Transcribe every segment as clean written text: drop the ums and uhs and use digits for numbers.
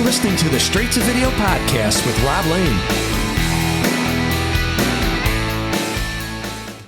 listening to the Straight to Video podcast with Rob Lane.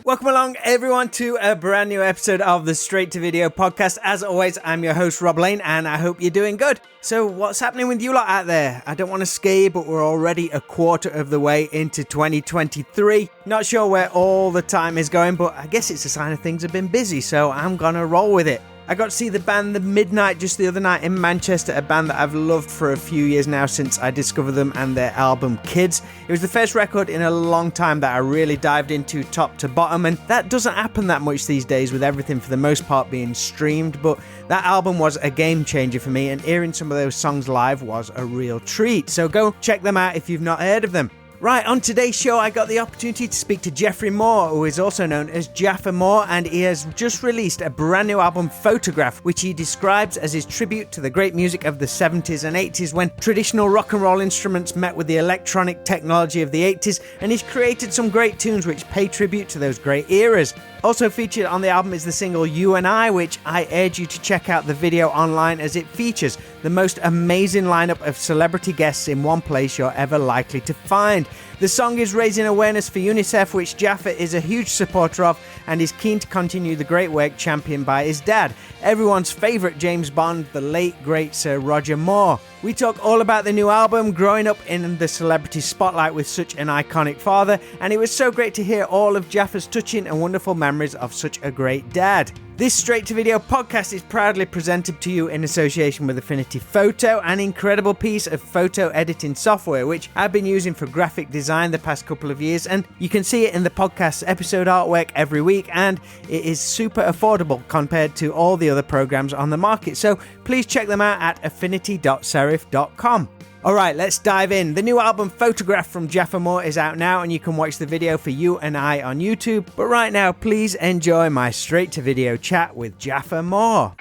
Welcome along, everyone, to a brand new episode of the Straight to Video podcast. As always, I'm your host, Rob Lane, and I hope you're doing good. So what's happening with you lot out there? I don't want to scare you, but we're already a quarter of the way into 2023. Not sure where all the time is going, but I guess it's a sign of things have been busy, so I'm gonna roll with it. I got to see the band The Midnight just the other night in Manchester, a band that I've loved for a few years now since I discovered them and their album Kids. It was the first record in a long time that I really dived into top to bottom, and that doesn't happen that much these days with everything for the most part being streamed, but that album was a game changer for me, and hearing some of those songs live was a real treat. So go check them out if you've not heard of them. Right, on today's show, I got the opportunity to speak to Jaffa Moore, who is also known as Jaffa Moore, and he has just released a brand new album, Photograph, which he describes as his tribute to the great music of the 70s and 80s when traditional rock and roll instruments met with the electronic technology of the 80s, and he's created some great tunes which pay tribute to those great eras. Also featured on the album is the single You and I, which I urge you to check out the video online as it features the most amazing lineup of celebrity guests in one place you're ever likely to find. The song is raising awareness for UNICEF, which Jaffa is a huge supporter of and is keen to continue the great work championed by his dad, everyone's favourite James Bond, the late great Sir Roger Moore. We talk all about the new album, growing up in the celebrity spotlight with such an iconic father, and it was so great to hear all of Jaffa's touching and wonderful memories of such a great dad. This Straight to Video podcast is proudly presented to you in association with Affinity Photo, an incredible piece of photo editing software which I've been using for graphic design the past couple of years, and you can see it in the podcast episode artwork every week, and it is super affordable compared to all the other programs on the market. So please check them out at affinity.serif.com. Alright, let's dive in. The new album Photograph from Jaffa Moore is out now, and you can watch the video for You and I on YouTube. But right now, please enjoy my straight to video chat with Jaffa Moore.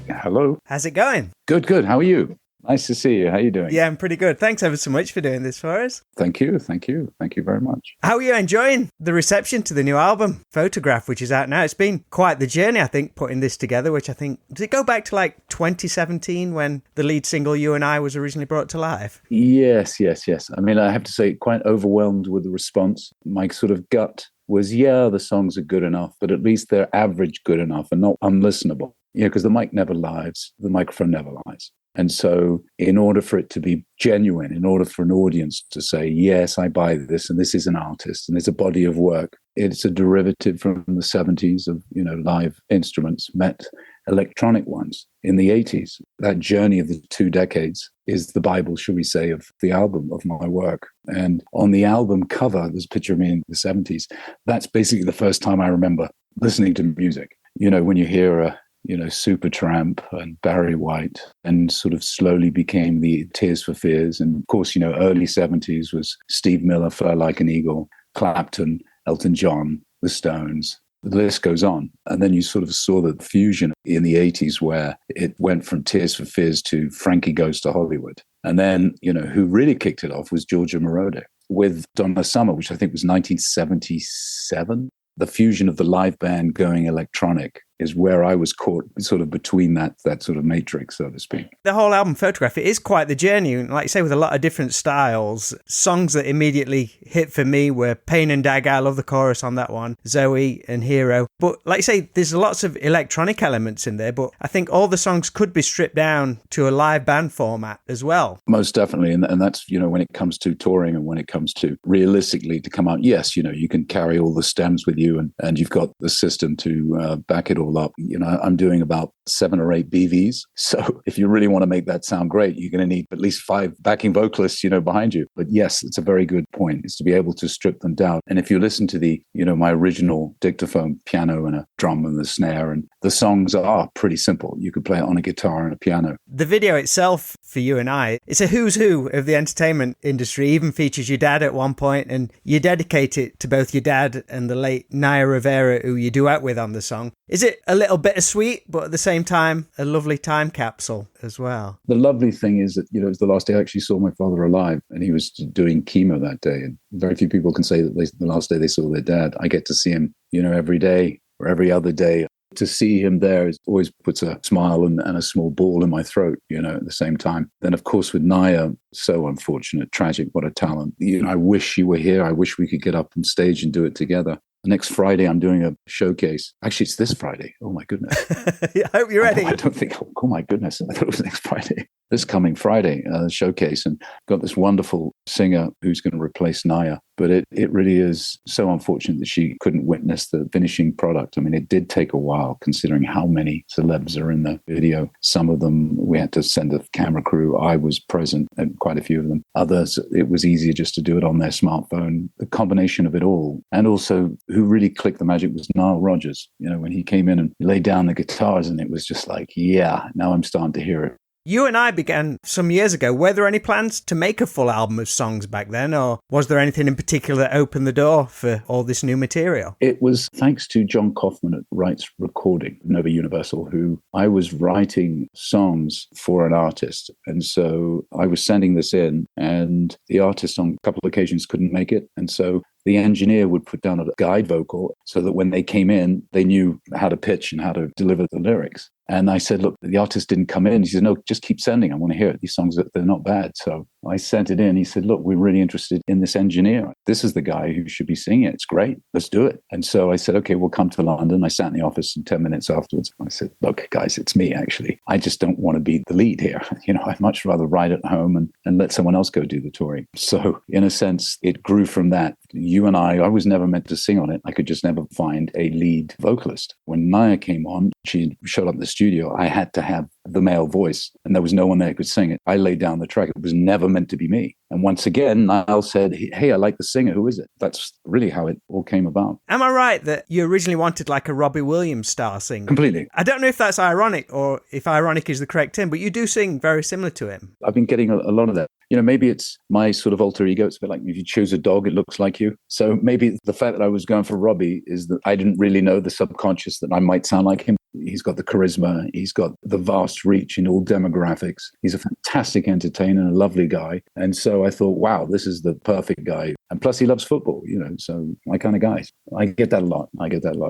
Hello. How's it going? Good. How are you? Nice to see you. How are you doing? Yeah, I'm pretty good. Thanks ever so much for doing this for us. Thank you very much. How are you enjoying the reception to the new album, Photograph, which is out now? It's been quite the journey, I think, putting this together, which I think, does it go back to like 2017 when the lead single You and I was originally brought to life? Yes. I mean, I have to say, quite overwhelmed with the response. My sort of gut was, yeah, the songs are good enough, but at least they're average good enough and not unlistenable. Because the mic never lies, the microphone never lies. And so in order for it to be genuine, in order for an audience to say, yes, I buy this, and this is an artist, and it's a body of work, it's a derivative from the 70s of, live instruments met electronic ones in the 80s. That journey of the 2 decades is the Bible, shall we say, of the album, of my work. And on the album cover, there's a picture of me in the 70s. That's basically the first time I remember listening to music. When you hear Supertramp and Barry White, and sort of slowly became the Tears for Fears. And of course, early 70s was Steve Miller, Fly Like an Eagle, Clapton, Elton John, The Stones. The list goes on. And then you sort of saw the fusion in the 80s where it went from Tears for Fears to Frankie Goes to Hollywood. And then, who really kicked it off was Giorgio Moroder with Donna Summer, which I think was 1977. The fusion of the live band going electronic is where I was caught sort of between that sort of matrix, so to speak. The whole album Photograph, it is quite the journey, like you say, with a lot of different styles. Songs that immediately hit for me were Pain and Dagger, I love the chorus on that one, Zoe and Hero. But like you say, there's lots of electronic elements in there, but I think all the songs could be stripped down to a live band format as well. Most definitely, and that's, when it comes to touring and when it comes to realistically to come out, yes, you can carry all the stems with you and you've got the system to back it all up. I'm doing about 7 or 8 BVs. So if you really want to make that sound great, you're going to need at least 5 backing vocalists, behind you. But yes, it's a very good point, is to be able to strip them down. And if you listen to the, my original dictaphone piano and a drum and the snare, and the songs are pretty simple. You could play it on a guitar and a piano. The video itself for you and I. It's a who's who of the entertainment industry, even features your dad at one point, and you dedicate it to both your dad and the late Naya Rivera, who you duet with on the song. Is it a little bittersweet, but at the same time, a lovely time capsule as well? The lovely thing is that, it was the last day I actually saw my father alive, and he was doing chemo that day. And very few people can say that the last day they saw their dad. I get to see him, every day or every other day. To see him there always puts a smile and a small ball in my throat, at the same time. Then, of course, with Naya, so unfortunate, tragic, what a talent. I wish you were here. I wish we could get up on stage and do it together. Next Friday, I'm doing a showcase. Actually, it's this Friday. Oh, my goodness. I hope you're ready. I don't think, oh, my goodness. I thought it was next Friday. This coming Friday, showcase, and got this wonderful singer who's going to replace Naya. But it really is so unfortunate that she couldn't witness the finishing product. I mean, it did take a while, considering how many celebs are in the video. Some of them, we had to send a camera crew. I was present at quite a few of them. Others, it was easier just to do it on their smartphone. The combination of it all. And also, who really clicked the magic was Nile Rodgers. When he came in and laid down the guitars, and it was just like, yeah, now I'm starting to hear it. You and I began some years ago. Were there any plans to make a full album of songs back then, or was there anything in particular that opened the door for all this new material? It was thanks to John Kaufman at Rights Recording, Nova Universal, who I was writing songs for an artist. And so I was sending this in, and the artist on a couple of occasions couldn't make it. And so the engineer would put down a guide vocal so that when they came in, they knew how to pitch and how to deliver the lyrics. And I said, look, the artist didn't come in. He said, no, just keep sending. I want to hear it. These songs, they're not bad. So I sent it in. He said, look, we're really interested in this engineer. This is the guy who should be singing it. It's great. Let's do it. And so I said, okay, we'll come to London. I sat in the office, and 10 minutes afterwards, I said, look, guys, it's me, actually. I just don't want to be the lead here. I'd much rather write at home and let someone else go do the touring. So in a sense, it grew from that. You and I was never meant to sing on it. I could just never find a lead vocalist. When Naya came on, she showed up in the studio. I had to have the male voice, and there was no one there who could sing it. I laid down the track. It was never meant to be me. And once again, Niall said, hey, I like the singer. Who is it? That's really how it all came about. Am I right that you originally wanted like a Robbie Williams style singer? Completely. I don't know if that's ironic or if ironic is the correct term, but you do sing very similar to him. I've been getting a lot of that. Maybe it's my sort of alter ego. It's a bit like if you choose a dog, it looks like you. So maybe the fact that I was going for Robbie is that I didn't really know the subconscious that I might sound like him. He's got the charisma. He's got the vast reach in all demographics. He's a fantastic entertainer and a lovely guy. And so I thought, wow, this is the perfect guy. And plus he loves football, so my kind of guy. I get that a lot.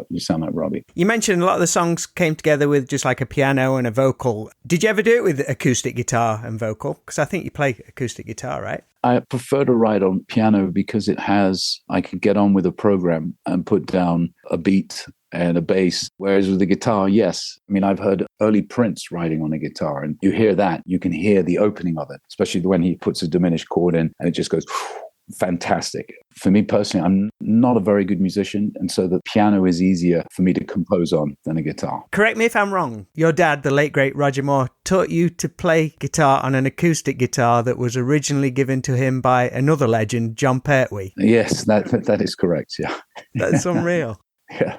You sound like Robbie. You mentioned a lot of the songs came together with just like a piano and a vocal. Did you ever do it with acoustic guitar and vocal? Because I think you play acoustic guitar, right? I prefer to write on piano because I can get on with a program and put down a beat and a bass. Whereas with the guitar, yes. I mean, I've heard early Prince writing on a guitar, and you hear that. You can hear the opening of it, especially when he puts a diminished chord in and it just goes fantastic. For me personally, I'm not a very good musician, and so the piano is easier for me to compose on than a guitar. Correct me if I'm wrong. Your dad, the late great Roger Moore, taught you to play guitar on an acoustic guitar that was originally given to him by another legend, John Pertwee. Yes, that is correct. Yeah, that's unreal. Yeah,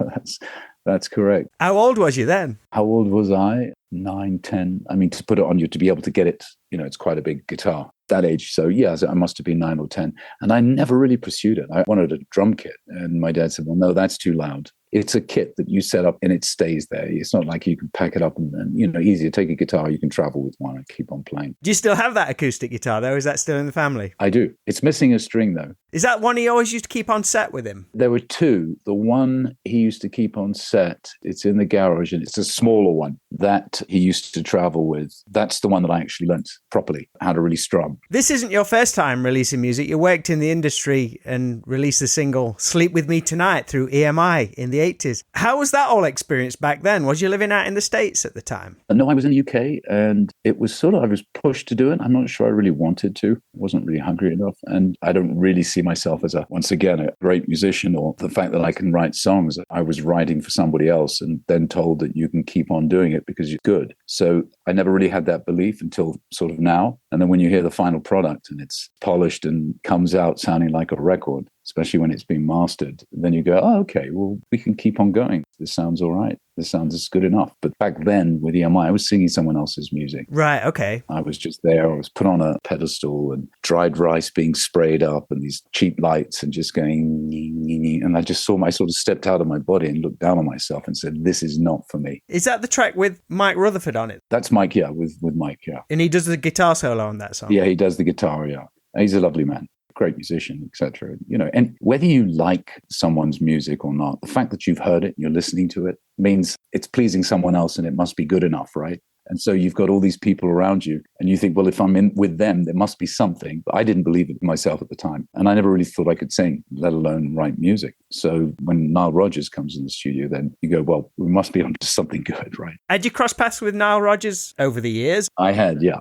that's correct. How old was you then? How old was I? 9, 10. I mean, to put it on you, to be able to get it, it's quite a big guitar. That age. So yeah, I must have been 9 or 10. And I never really pursued it. I wanted a drum kit. And my dad said, well, no, that's too loud. It's a kit that you set up and it stays there. It's not like you can pack it up and easier. Take a guitar, you can travel with one and keep on playing. Do you still have that acoustic guitar though? Is that still in the family? I do. It's missing a string though. Is that one he always used to keep on set with him? There were two. The one he used to keep on set, it's in the garage and it's a smaller one that he used to travel with. That's the one that I actually learnt properly how to really strum. This isn't your first time releasing music. You worked in the industry and released the single Sleep With Me Tonight through EMI in the 80s. How was that all experienced back then? Was you living out in the States at the time? No, I was in the UK and it was I was pushed to do it. I'm not sure I really wanted to. I wasn't really hungry enough. And I don't really see myself as once again, a great musician, or the fact that I can write songs. I was writing for somebody else and then told that you can keep on doing it because you're good. So I never really had that belief until sort of now. And then when you hear the final product and it's polished and comes out sounding like a record, especially when it's been mastered, then you go, oh, okay, well, we can keep on going. This sounds all right. This sounds good enough. But back then with EMI, I was singing someone else's music. Right, okay. I was just there. I was put on a pedestal and dried rice being sprayed up and these cheap lights and just going, nee, nee, nee. And I just I sort of stepped out of my body and looked down on myself and said, this is not for me. Is that the track with Mike Rutherford on it? That's Mike, yeah, with Mike, yeah. And he does the guitar solo on that song? Yeah, he does the guitar, yeah. He's a lovely man. Great musician, etc. And whether you like someone's music or not, the fact that you've heard it, you're listening to it, means it's pleasing someone else and it must be good enough, right? And so you've got all these people around you and you think, well, if I'm in with them, there must be something. But I didn't believe it myself at the time. And I never really thought I could sing, let alone write music. So when Nile Rodgers comes in the studio, then you go, well, we must be onto something good, right? Had you crossed paths with Nile Rodgers over the years? I had, yeah.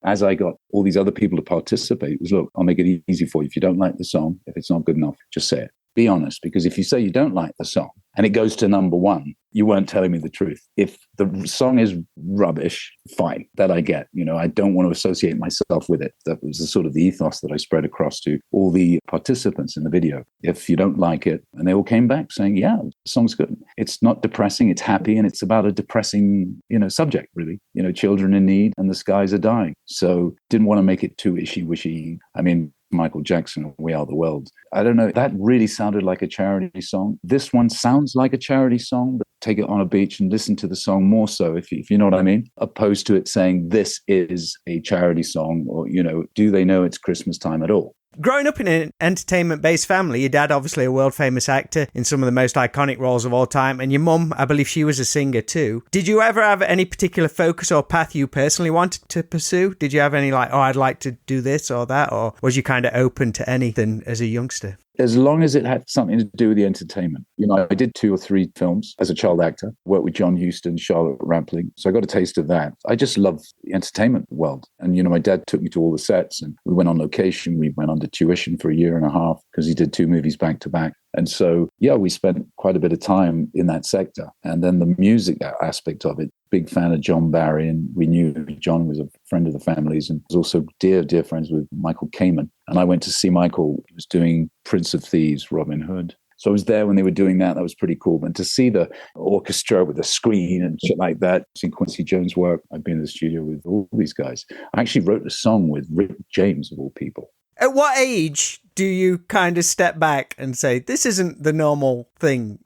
As I got all these other people to participate, it was, look, I'll make it easy for you. If you don't like the song, if it's not good enough, just say it. Be honest, because if you say you don't like the song and it goes to number one, you weren't telling me the truth. If the song is rubbish, fine, that I get. I don't want to associate myself with it. That was the sort of the ethos that I spread across to all the participants in the video. If you don't like it, and they all came back saying, yeah, the song's good. It's not depressing, it's happy, and it's about a depressing, subject, really. Children in need and the skies are dying. So didn't want to make it too ishy-wishy. I mean, Michael Jackson, We Are the World. I don't know, that really sounded like a charity song. This one sounds like a charity song, but take it on a beach and listen to the song more so, if you know what I mean, opposed to it saying this is a charity song or, do they know it's Christmas time at all? Growing up in an entertainment-based family, your dad obviously a world-famous actor in some of the most iconic roles of all time, and your mum, I believe she was a singer too. Did you ever have any particular focus or path you personally wanted to pursue? Did you have any I'd like to do this or that, or was you kind of open to anything as a youngster? As long as it had something to do with the entertainment. I did 2 or 3 films as a child actor, worked with John Huston, Charlotte Rampling. So I got a taste of that. I just love the entertainment world. And, my dad took me to all the sets and we went on location. We went under tuition for 1.5 years because he did 2 movies back to back. And so, yeah, we spent quite a bit of time in that sector. And then the music aspect of it, big fan of John Barry. And we knew John was a friend of the family's and was also dear, dear friends with Michael Kamen. And I went to see Michael. He was doing Prince of Thieves, Robin Hood. So I was there when they were doing that. That was pretty cool. And to see the orchestra with the screen and shit like that, seeing Quincy Jones work, I've been in the studio with all these guys. I actually wrote a song with Rick James, of all people. At what age do you kind of step back and say, this isn't the normal thing?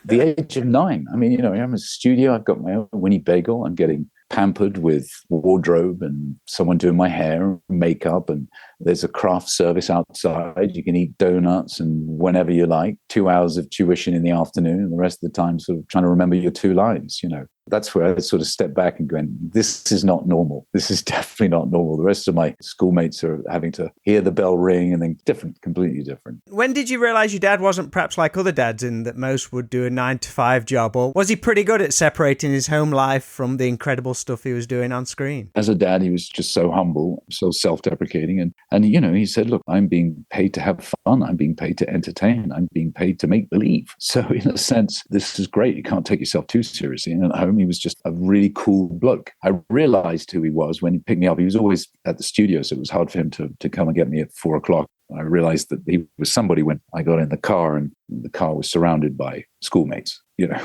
The age of 9. I mean, I'm in a studio. I've got my own Winnie Bagel. I'm getting pampered with wardrobe and someone doing my hair and makeup. And there's a craft service outside. You can eat donuts and whenever you like. 2 hours of tuition in the afternoon and the rest of the time sort of trying to remember your 2 lines, That's where I sort of step back and going, this is not normal. This is definitely not normal. The rest of my schoolmates are having to hear the bell ring and then completely different. When did you realize your dad wasn't perhaps like other dads in that most would do a 9-to-5 job? Or was he pretty good at separating his home life from the incredible stuff he was doing on screen? As a dad, he was just so humble, so self-deprecating. And he said, look, I'm being paid to have fun. I'm being paid to entertain. I'm being paid to make believe. So in a sense, this is great. You can't take yourself too seriously. And at home, he was just a really cool bloke. I realized who he was when he picked me up. He was always at the studio, so it was hard for him to come and get me at 4:00. I realized that he was somebody when I got in the car and the car was surrounded by schoolmates.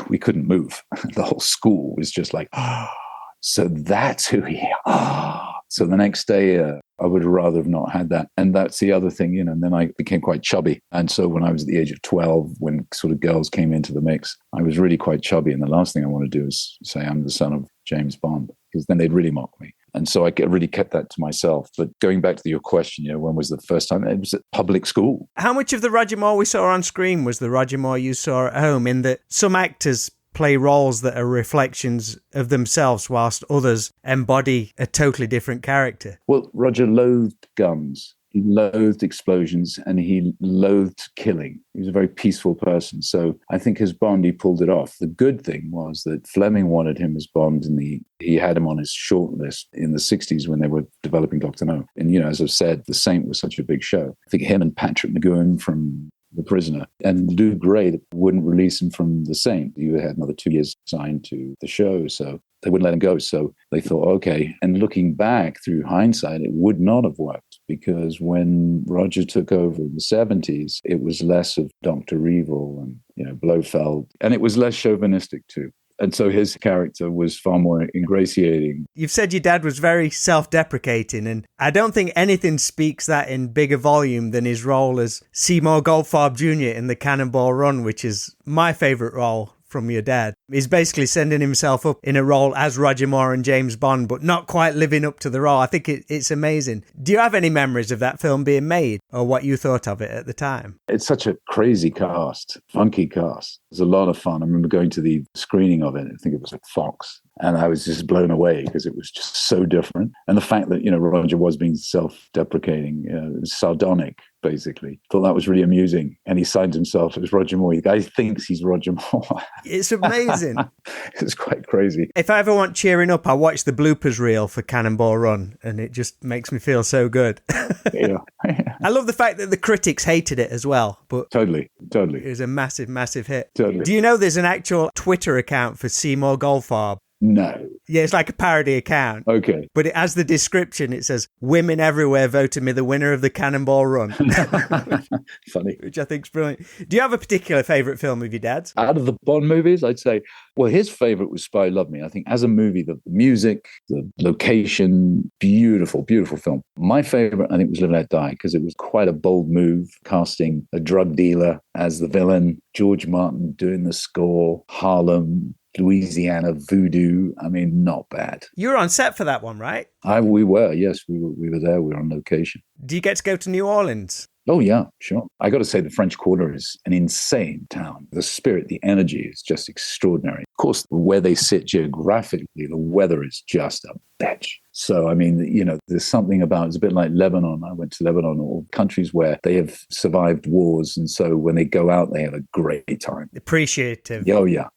We couldn't move. The whole school was just like, so that's who he is. So the next day, I would rather have not had that. And that's the other thing, and then I became quite chubby. And so when I was at the age of 12, when sort of girls came into the mix, I was really quite chubby. And the last thing I want to do is say I'm the son of James Bond, because then they'd really mock me. And so I really kept that to myself. But going back to your question, when was the first time? It was at public school. How much of the Roger Moore we saw on screen was the Roger Moore you saw at home, in that some actors play roles that are reflections of themselves whilst others embody a totally different character? Well, Roger loathed guns. He loathed explosions and he loathed killing. He was a very peaceful person. So I think as Bond, he pulled it off. The good thing was that Fleming wanted him as Bond and he had him on his short list in the 60s when they were developing Dr. No. And, as I've said, The Saint was such a big show. I think him and Patrick McGowan from The Prisoner. And Lou Gray wouldn't release him from the Saint. He had another 2 years signed to the show, so they wouldn't let him go. So they thought, okay. And looking back through hindsight, it would not have worked, because when Roger took over in the 70s, it was less of Dr. Evil and, Blofeld, and it was less chauvinistic too. And so his character was far more ingratiating. You've said your dad was very self-deprecating, and I don't think anything speaks that in bigger volume than his role as Seymour Goldfarb Jr. in the Cannonball Run, which is my favourite role from your dad. He's basically sending himself up in a role as Roger Moore and James Bond, but not quite living up to the role. I think it's amazing. Do you have any memories of that film being made, or what you thought of it at the time? It's such a crazy cast, funky cast. It was a lot of fun. I remember going to the screening of it. I think it was at Fox. And I was just blown away because it was just so different. And the fact that, Roger was being self-deprecating, sardonic, basically. Thought that was really amusing. And he signed himself as Roger Moore. The guy thinks he's Roger Moore. It's amazing. It's quite crazy. If I ever want cheering up, I watch the bloopers reel for Cannonball Run, and it just makes me feel so good. Yeah. I love the fact that the critics hated it as well. But Totally. It was a massive, massive hit. Totally. Do you know there's an actual Twitter account for Seymour Goldfarb? No. Yeah, it's like a parody account. Okay. But it has the description. It says, "Women everywhere voted me the winner of the Cannonball Run." Funny. Which I think is brilliant. Do you have a particular favourite film of your dad's? Out of the Bond movies, I'd say, well, his favorite was Spy Love Me. I think as a movie, the music, the location, beautiful, beautiful film. My favorite, I think, was Live and Let Die, because it was quite a bold move, casting a drug dealer as the villain, George Martin doing the score, Harlem, Louisiana, voodoo. I mean, not bad. You were on set for that one, right? We were, yes, we were there. We were on location. Do you get to go to New Orleans? Oh, yeah, sure. I got to say, the French Quarter is an insane town. The spirit, the energy is just extraordinary. Of course, where they sit geographically, the weather is just a bitch. So, I mean, there's something about, it's a bit like Lebanon. I went to Lebanon, or countries where they have survived wars. And so when they go out, they have a great time. Appreciative. Oh, yeah.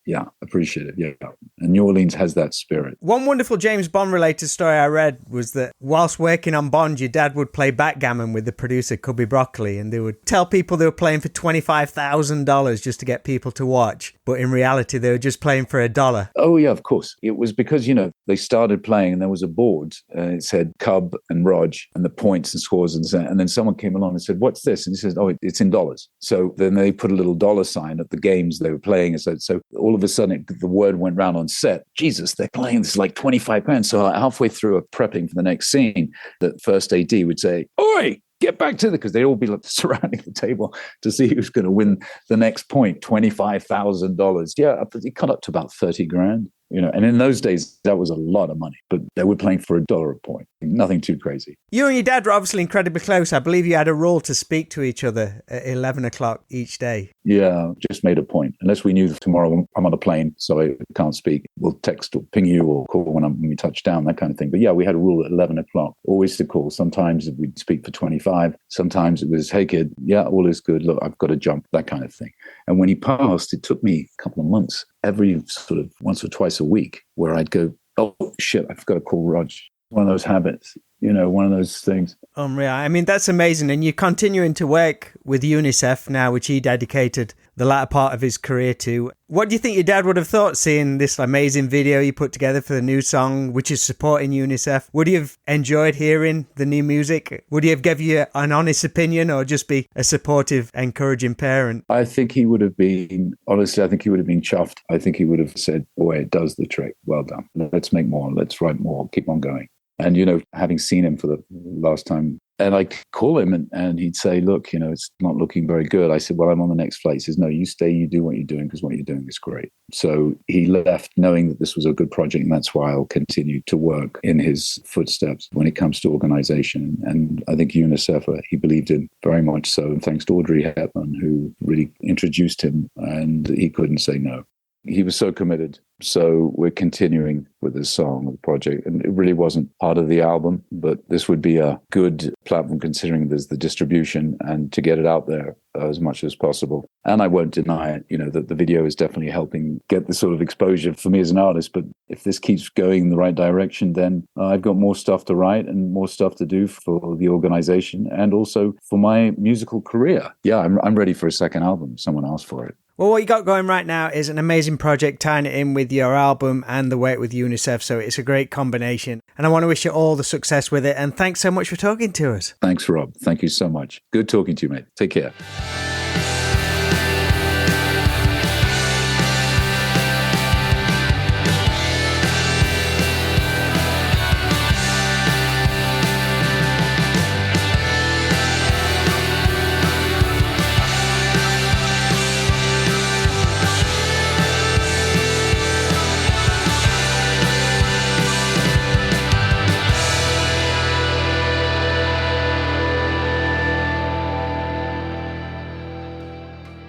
Appreciative. Yeah. And New Orleans has that spirit. One wonderful James Bond related story I read was that whilst working on Bond, your dad would play backgammon with the producer, Cubby Broccoli, and they would tell people they were playing for $25,000 just to get people to watch. But in reality, they were just playing for $1. Oh, yeah, of course. It was because, they started playing and there was a board and it said Cub and Rog and the points and scores. And then someone came along and said, "What's this?" And he says, "Oh, it's in dollars." So then they put a little dollar sign at the games they were playing. And so all of a sudden, the word went round on set, "Jesus, they're playing this like 25 pounds." So halfway through prepping for the next scene, the first AD would say, "Oi! Get back to because they'd all be surrounding the table to see who's going to win the next point, $25,000. Yeah, it cut up to about 30 grand. And in those days, that was a lot of money, but they were playing for $1 a point. Nothing too crazy. You and your dad were obviously incredibly close. I believe you had a rule to speak to each other at 11 o'clock each day. Yeah, just made a point. Unless we knew that tomorrow I'm on a plane, so I can't speak. We'll text or ping you or call when we touch down, that kind of thing. But yeah, we had a rule at 11 o'clock, always to call. Sometimes we'd speak for 25. Sometimes it was, "Hey kid, yeah, all is good. Look, I've got to jump," that kind of thing. And when he passed, it took me a couple of months, every sort of once or twice a week, where I'd go, "Oh shit, I've got to call Rog." One of those habits, one of those things. Unreal. I mean, that's amazing. And you're continuing to work with UNICEF now, which he dedicated the latter part of his career to. What do you think your dad would have thought seeing this amazing video you put together for the new song, which is supporting UNICEF? Would he have enjoyed hearing the new music? Would he have given you an honest opinion, or just be a supportive, encouraging parent? I think he would have been, honestly, I think he would have been chuffed. I think he would have said, "Boy, it does the trick. Well done. Let's make more. Let's write more. Keep on going." And, having seen him for the last time, and I'd call him and he'd say, "Look, it's not looking very good." I said, "Well, I'm on the next flight." He says, "No, you stay, you do what you're doing, because what you're doing is great." So he left knowing that this was a good project, and that's why I'll continue to work in his footsteps when it comes to organization. And I think UNICEF, he believed in very much so. And thanks to Audrey Hepburn, who really introduced him, and he couldn't say no. he was so committed. So we're continuing with this song, the project. And it really wasn't part of the album, but this would be a good platform considering there's the distribution and to get it out there as much as possible. And I won't deny it, that the video is definitely helping get the sort of exposure for me as an artist. But if this keeps going in the right direction, then I've got more stuff to write and more stuff to do for the organization and also for my musical career. Yeah, I'm ready for a second album. Someone asked for it. Well, what you got going right now is an amazing project tying it in with your album and the work with UNICEF, so it's a great combination. And I want to wish you all the success with it, and thanks so much for talking to us. Thanks, Rob. Thank you so much. Good talking to you, mate. Take care.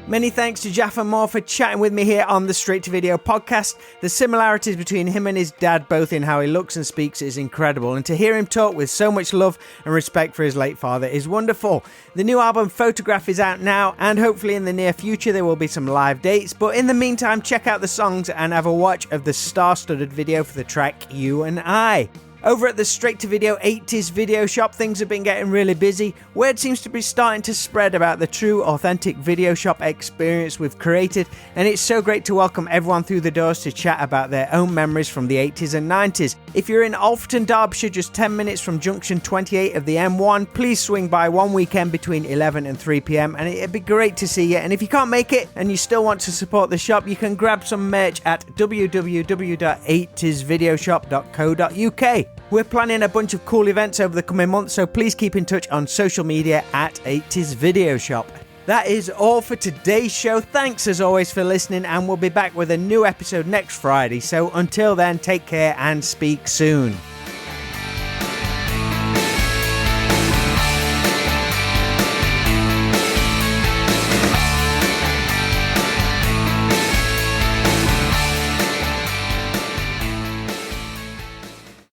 Many thanks to Jaffa Moore for chatting with me here on the Straight to Video podcast. The similarities between him and his dad, both in how he looks and speaks, is incredible. And to hear him talk with so much love and respect for his late father is wonderful. The new album Photograph is out now, and hopefully in the near future there will be some live dates. But in the meantime, check out the songs and have a watch of the star-studded video for the track You and I. Over at the Straight to Video 80s video shop, things have been getting really busy. Word seems to be starting to spread about the true, authentic video shop experience we've created, and it's so great to welcome everyone through the doors to chat about their own memories from the 80s and 90s. If you're in Alfreton, Derbyshire, just 10 minutes from junction 28 of the M1, please swing by one weekend between 11 and 3 p.m, and it'd be great to see you. And if you can't make it and you still want to support the shop, you can grab some merch at www.80svideoshop.co.uk. We're planning a bunch of cool events over the coming months, so please keep in touch on social media at 80s Video Shop. That is all for today's show. Thanks as always for listening, and we'll be back with a new episode next Friday. So until then, take care and speak soon.